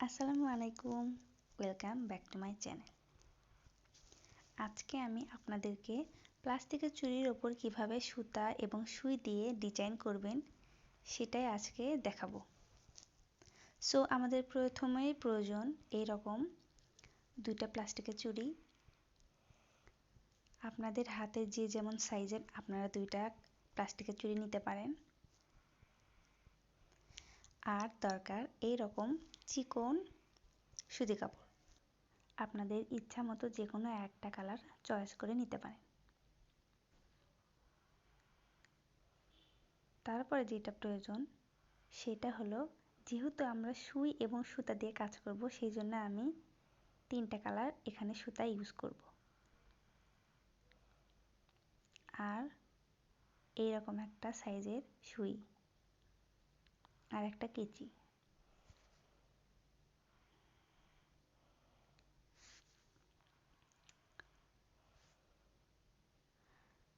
আসসালামু আলাইকুম, welcome back to my channel. আজকে আমি আপনাদেরকে প্লাস্টিকের চুড়ির ওপর কিভাবে সুতা এবং সুই দিয়ে ডিজাইন করবেন সেটাই আজকে দেখাবো। সো আমাদের প্রথমেই প্রয়োজন এইরকম দুইটা প্লাস্টিকের চুড়ি। আপনাদের হাতে যে যেমন সাইজের আপনারা দুইটা প্লাস্টিকের চুড়ি নিতে পারেন। আর দরকার এইরকম চিকন সুতি কাপড়। আপনাদের ইচ্ছা মতো যে কোনো একটা কালার চয়েস করে নিতে পারেন। তারপরে যেটা প্রয়োজন সেটা হলো, যেহেতু আমরা সুই এবং সুতা দিয়ে কাজ করব, সেই জন্য আমি তিনটা কালার এখানে সুতা ইউজ করব। আর এইরকম একটা সাইজের সুই আর একটা কেচি।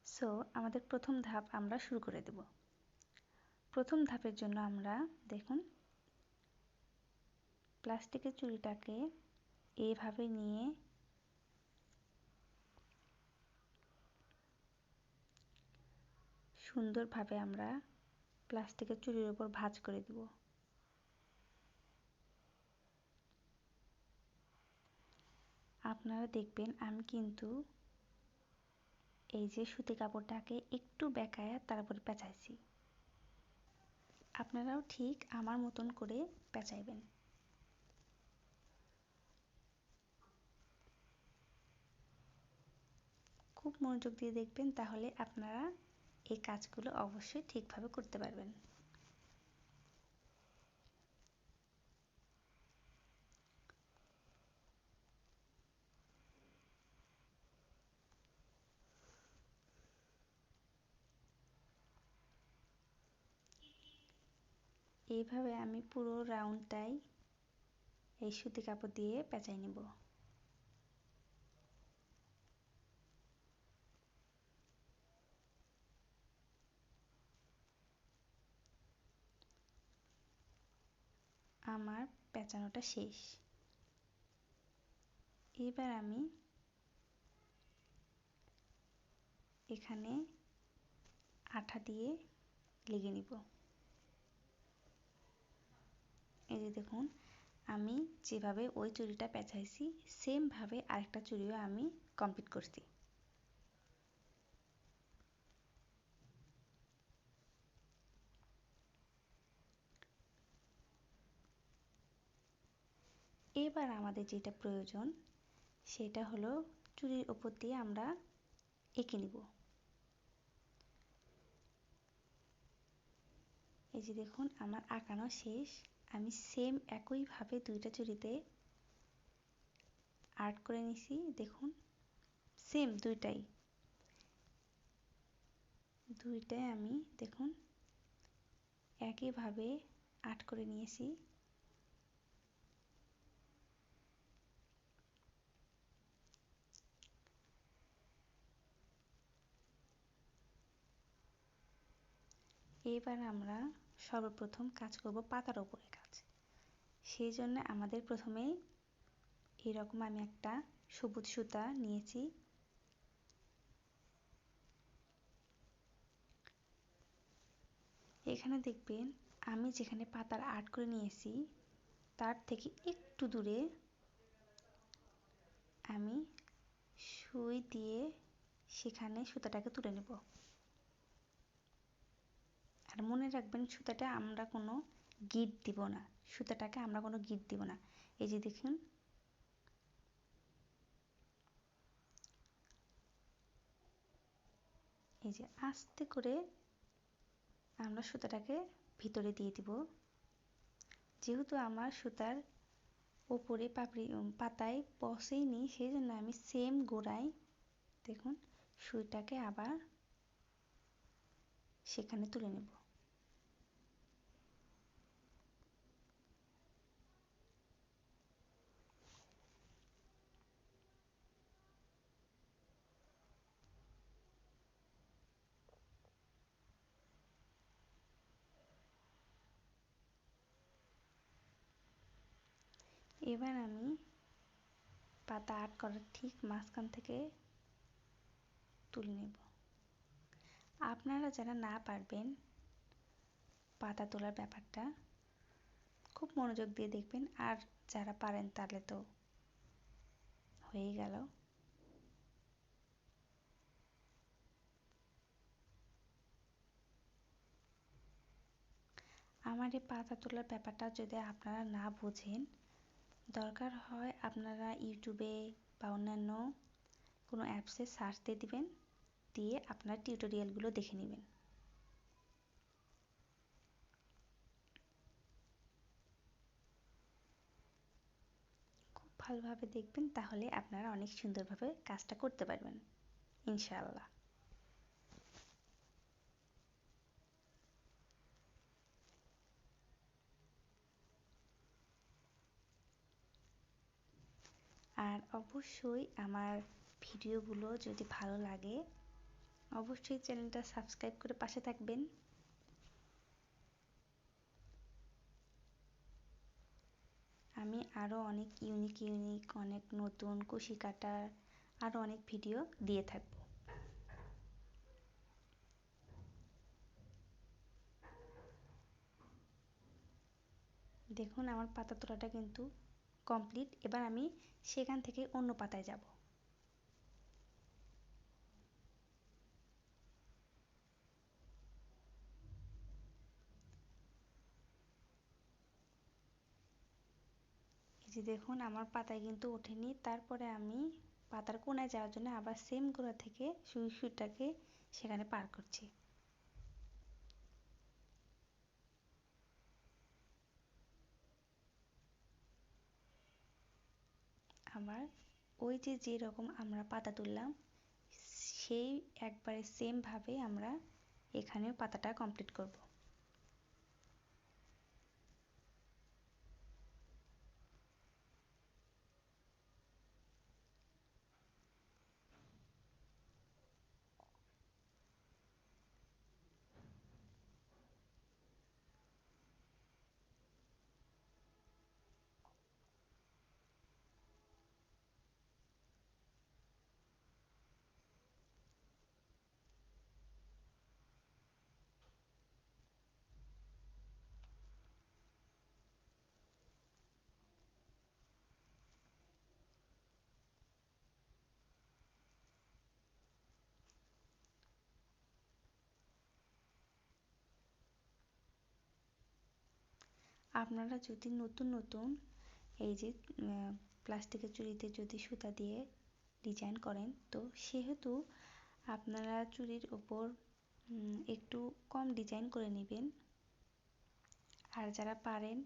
সো আমাদের প্রথম ধাপ আমরা শুরু করে দেব। প্রথম ধাপের জন্য আমরা দেখুন প্লাস্টিকের চুড়িটাকে এইভাবে নিয়ে সুন্দরভাবে আমরা প্লাস্টিকের চুড়ির উপর ভাঁজ করে দিব। আপনারা দেখবেন আমি কিন্তু এই যে সুতি কাপড়টাকে একটু বেঁকায়া তারপরে পেঁচাইছি। আপনারাও ঠিক আমার মতন করে পেঁচাইবেন। খুব মনোযোগ দিয়ে দেখবেন, তাহলে আপনারা এই কাজগুলো অবশ্যই ঠিকভাবে করতে পারবেন। এইভাবে আমি পুরো রাউন্ডটাই এই সুতি কাপড় দিয়ে পেঁচাই নেব। আমার পেঁচানোটা শেষ। এবার আমি এখানে আঠা দিয়ে লেগে নিব। এই যে দেখুন, আমি যেভাবে ওই চুড়িটা পেঁচাইছি সেমভাবে আরেকটা চুড়িও আমি কমপ্লিট করছি। এবার আমাদের যেটা প্রয়োজন সেটা হলো চুড়ির ওপর দিয়ে আমরা এঁকে নিব। এই যে দেখুন আমার আঁকানো শেষ। আমি সেম একইভাবে দুইটা চুড়িতে আর্ট করে নিছি। দেখুন সেম দুইটাই আমি দেখুন একইভাবে আর্ট করে নিয়েছি। এবার আমরা সর্বপ্রথম কাজ করব পাতার ওপরে কাজ। সেই জন্য আমাদের প্রথমেই এরকম আমি একটা সবুজ সুতা নিয়েছি। এখানে দেখবেন আমি যেখানে পাতার আর্ট করে নিয়েছি তার থেকে একটু দূরে আমি সুই দিয়ে সেখানে সুতাটাকে তুলে নেব। আর মনে রাখবেন সুতাটা আমরা কোনো গিঁট দিব না, সুতাটাকে আমরা কোনো গিঁট দিব না। এই যে দেখুন এই যে আস্তে করে আমরা সুতাটাকে ভিতরে দিয়ে দিব। যেহেতু আমার সুতার ওপরে পাতায় বসেইনি, সেই জন্য আমি সেম গোড়ায় দেখুন সুইটাকে আবার সেখানে তুলে নেব। এবার আমি পাতা আট করার ঠিক মাঝখান থেকে তুলে নেব। আপনারা যারা না পারবেন পাতা তোলার ব্যাপারটা, খুব মনোযোগ দিয়ে দেখবেন, আর যারা পারেন তাহলে তো হয়েই গেল। আমার এই পাতা তোলার ব্যাপারটা যদি আপনারা না বোঝেন, দরকার হয় আপনারা ইউটিউবে বা অন্যান্য কোনো অ্যাপসে সার্চ দিয়ে দিবেন, দিয়ে আপনার টিউটোরিয়ালগুলো দেখে নেবেন। খুব ভালোভাবে দেখবেন, তাহলে আপনারা অনেক সুন্দরভাবে কাজটা করতে পারবেন ইনশাআল্লাহ। আর অবশ্যই আমার ভিডিওগুলো যদি ভালো লাগে, অবশ্যই চ্যানেলটা সাবস্ক্রাইব করে পাশে থাকবেন। আমি আরও অনেক ইউনিক অনেক নতুন কুশি কাটার আরও অনেক ভিডিও দিয়ে থাকব। দেখুন আমার পাতা তোলাটা কিন্তু কমপ্লিট। এবার আমি সেখান থেকে অন্য পাতায় যাব। এই যে দেখুন আমার পাতায় কিন্তু ওঠেনি। তারপরে আমি পাতার কোণায় যাওয়ার জন্য আবার সেম গোড়া থেকে সুইটাকে সেখানে পার করছি। আবার ওই যে যেরকম আমরা পাতা তুললাম, সেই একবারে সেম ভাবে আমরা এখানেও পাতাটা কমপ্লিট করব। আপনারা যদি নতুন এই যে প্লাস্টিকের চুড়িতে যদি সুতা দিয়ে ডিজাইন করেন, তো সেহেতু আপনারা চুড়ির ওপর একটু কম ডিজাইন করে নেবেন। আর যারা পারেন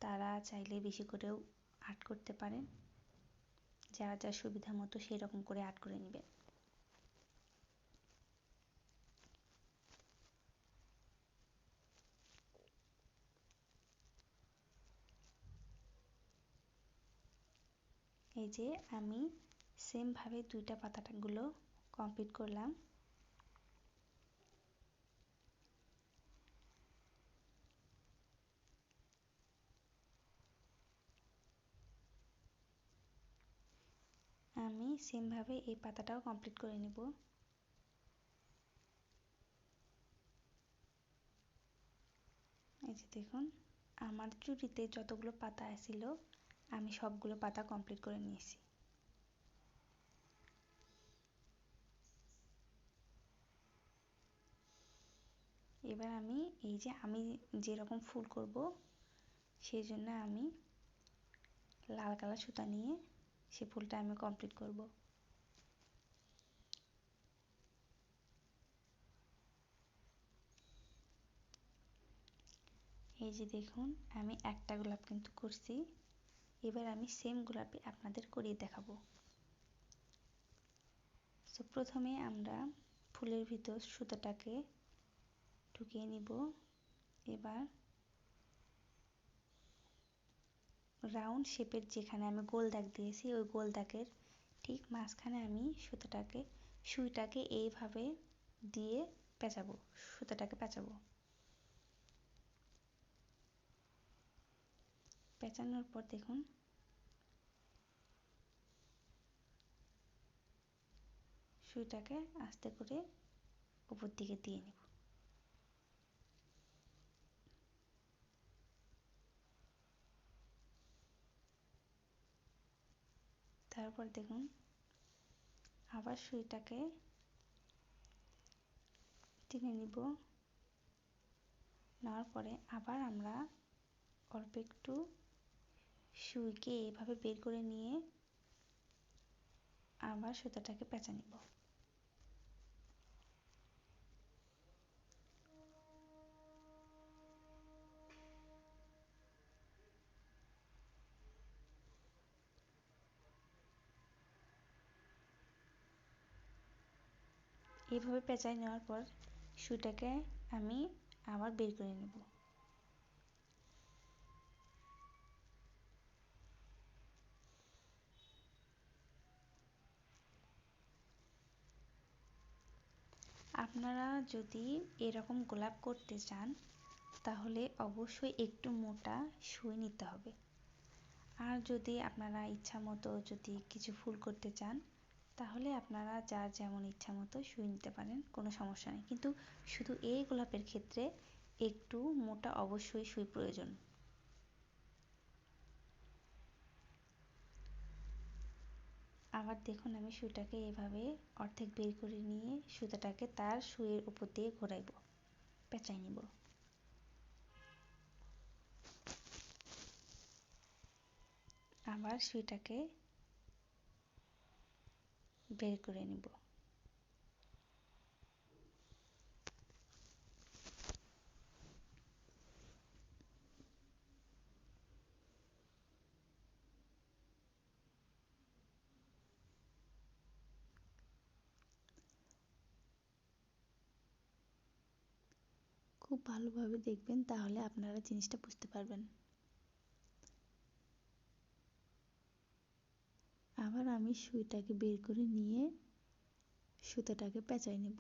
তারা চাইলে বেশি করেও আর্ট করতে পারেন, যার যার সুবিধা মতো সেই রকম করে আর্ট করে নেবেন। এই যে আমি সেম ভাবে দুইটা পাতাগুলো কমপ্লিট করলাম। আমি সেম ভাবে এই পাতাটাও কমপ্লিট করে নেব। এই যে দেখুন আমার চুড়িতে যতগুলো পাতা ছিল আমি সবগুলো পাতা কমপ্লিট করে নিয়েছি। এবার আমি এই যে আমি যেরকম ফুল করব, সেই জন্য আমি লাল কালার সুতা নিয়ে সে ফুলটা আমি কমপ্লিট করব। এই যে দেখুন আমি একটা গোলাপ কিন্তু করছি। এবার আমি সেম গোলাপি আপনাদের করিয়ে দেখাবো। তো প্রথমে আমরা ফুলের ভিতর সুতাটাকে ঢুকিয়ে নিব। এবার রাউন্ড শেপের যেখানে আমি গোল দাগ দিয়েছি, ওই গোল দাগের ঠিক মাঝখানে আমি সুইটাকে এইভাবে দিয়ে পেঁচাবো, সুতাটাকে পেঁচাবো। পেঁচানোর পর দেখুন সুইটাকে আস্তে করে উপর দিকে দিয়ে নিব। তারপর দেখুন আবার সুইটাকে টেনে নিব। নেওয়ার পরে আবার আমরা অল্প একটু সুইকে এভাবে বের করে নিয়ে আবার সুতাটাকে পেঁচা নিব। এইভাবে পেঁচাই নেওয়ার পর সুইটাকে আমি আবার বের করে নেব। আপনারা যদি এরকম গোলাপ করতে চান তাহলে অবশ্যই একটু মোটা সুই নিতে হবে। আর যদি আপনারা ইচ্ছা মতো যদি কিছু ফুল করতে চান তাহলে আপনারা যার যেমন ইচ্ছা মতো সুই নিতে পারেন, কোনো সমস্যা নেই। কিন্তু শুধু এই গোলাপের ক্ষেত্রে একটু মোটা অবশ্যই সুই প্রয়োজন। আবার দেখুন আমি সুইটাকে এভাবে অর্ধেক বের করে নিয়ে সুতাটাকে তার সুইয়ের উপর দিয়ে ঘোরাইব, পেঁচাই নিব। আবার সুইটাকে বের করে নিব। খুব ভালোভাবে দেখবেন, তাহলে আপনারা জিনিসটা বুঝতে পারবেন। আবার আমি সুইটাকে বের করে নিয়ে সুতাটাকে পেঁচাই নেব।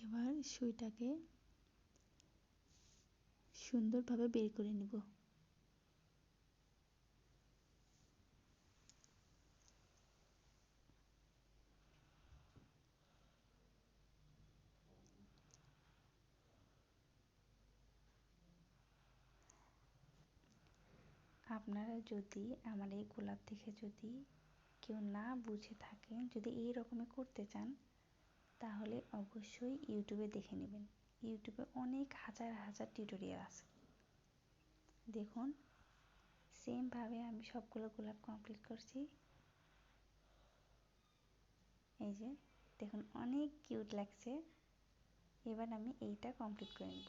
এবার সুইটাকে সুন্দরভাবে বের করে নেব। আপনারা যদি আমার এই গোলাপ দেখে যদি কেউ না বুঝে থাকেন, যদি এই রকমের করতে চান তাহলে অবশ্যই ইউটিউবে দেখে নেবেন। ইউটিউবে অনেক হাজার হাজার টিউটোরিয়াল আছে। দেখুন সেমভাবে আমি সবগুলো গোলাপ কমপ্লিট করছি। এই যে দেখুন অনেক কিউট লাগছে। এবার আমি এইটা কমপ্লিট করে নেব।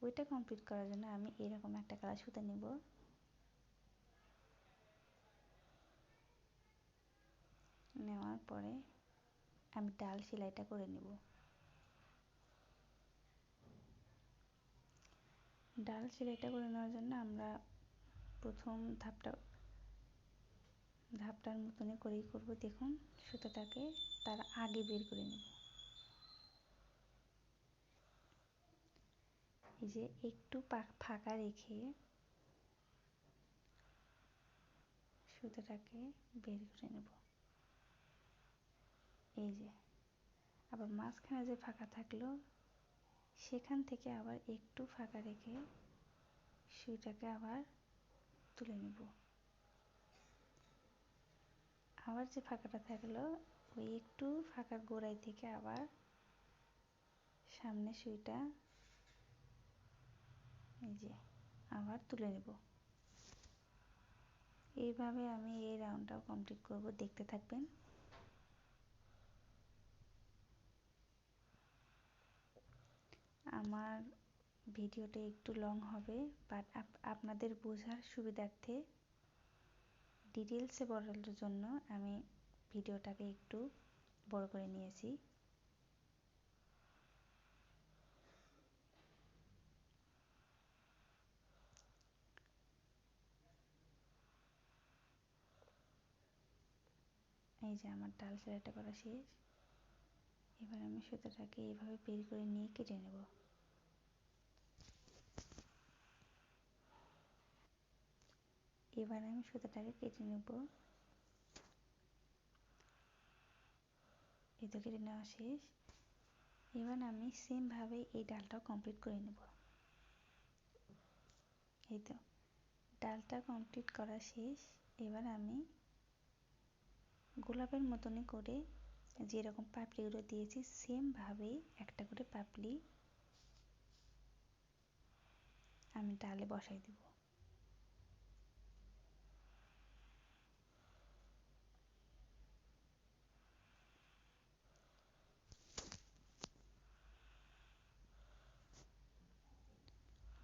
ওইটা কমপ্লিট করার জন্য আমি এরকম একটা কালার সুতা নেব। নেওয়ার পরে আমি ডাল সেলাইটা করে নেব। ডাল সেলাইটা করে নেওয়ার জন্য আমরা প্রথম ধাপটার মতনই করেই করব। দেখুন সুতাটাকে তার আগে বের করে নেব। এই যে একটু ফাঁকা রেখে সুতাটাকে বের করে নেব। এই যে আবার মাঝখানে যে ফাঁকা থাকলো সেখান থেকে আবার একটু ফাঁকা রেখে সুইটাকে আবার তুলে নেব। আবার যে ফাঁকাটা থাকলো ওই একটু ফাঁকা গোড়ায় থেকে আবার সামনে সুইটা এই যে আবার তুলে নেব। এইভাবে আমি এই রাউন্ডটাও কমপ্লিট করব, দেখতে থাকবেন। আমার ভিডিওটা একটু লং হবে, বাট আপনাদের বোঝার সুবিধার্থে ডিটেলসে বলার জন্য আমি ভিডিওটাকে একটু বড় করে নিয়েছি। এই যে আমার ডাল সেলাইটা করা শেষ। এবার আমি সুতাটাকে এইভাবে বের করে নিয়ে কেটে নেব। এবার আমি সুতাটাকে কেটে নেব। এই তো কেটে নেওয়া শেষ। এবার আমি সেম ভাবে এই ডালটা কমপ্লিট করে নেব। এই তো ডালটা কমপ্লিট করা শেষ। এবার আমি গোলাপের মতনই করে যেরকম পাপড়িগুলো দিয়েছি সেম ভাবেই একটা করে পাপড়ি আমি ডালে বসাই দেব।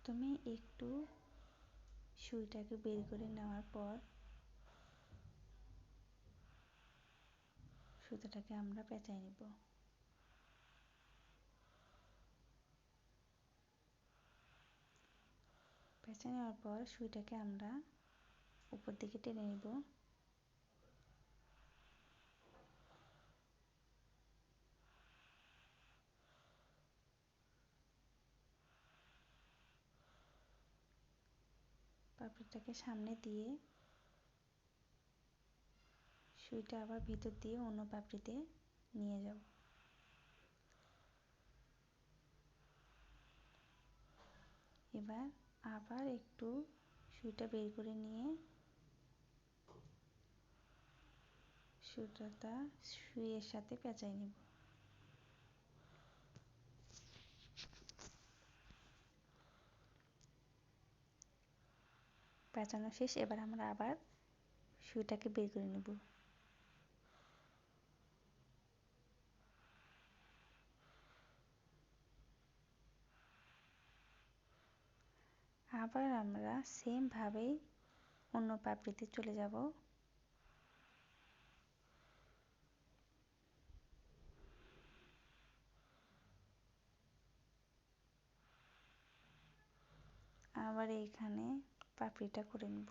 প্রথমে একটু সুইটাকে বের করে নেওয়ার পর সুতাটাকে আমরা পেঁচাই নেব। পেঁচে নেওয়ার পর সুইটাকে আমরা উপর দিকে টেনে নেব। পাপড়িটাকে সামনে দিয়ে সুইটা আবার ভিতর দিয়ে অন্য পাপড়িতে নিয়ে যাব। এবার আবার একটু সুইটা বের করে নিয়ে সুতাটা সুইয়ের সাথে পেঁচাই নেব। পেঁচানো শেষ। এবার আমরা আবার সুইটাকে বের করে নেব। আবার আমরা সেম ভাবেই অন্য পাপড়িতে চলে যাব। আবার এইখানে পাপড়িটা করে নেব।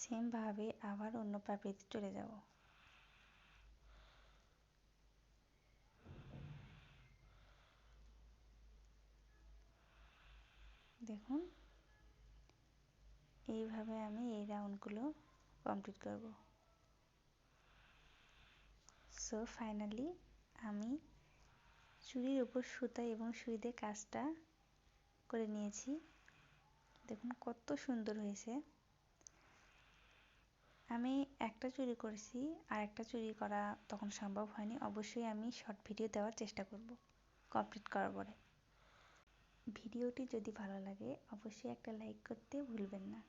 সেম ভাবে আবার অন্য পাপড়িতে চলে যাব। দেখুন এইভাবে আমি এই রাউন্ডগুলো কমপ্লিট করব। সো ফাইনালি আমি চুড়ির উপর সুতা এবং সুই দিয়ে কাজটা করে নিয়েছি। দেখুন কত সুন্দর হয়েছে। আমি একটা চুড়ি করেছি, আর একটা চুড়ি করা তখন সম্ভব হয়নি। অবশ্যই আমি শর্ট ভিডিও দেওয়ার চেষ্টা করব কমপ্লিট করার পরে। ভিডিওটি যদি ভালো লাগে অবশ্যই একটা লাইক করতে ভুলবেন না।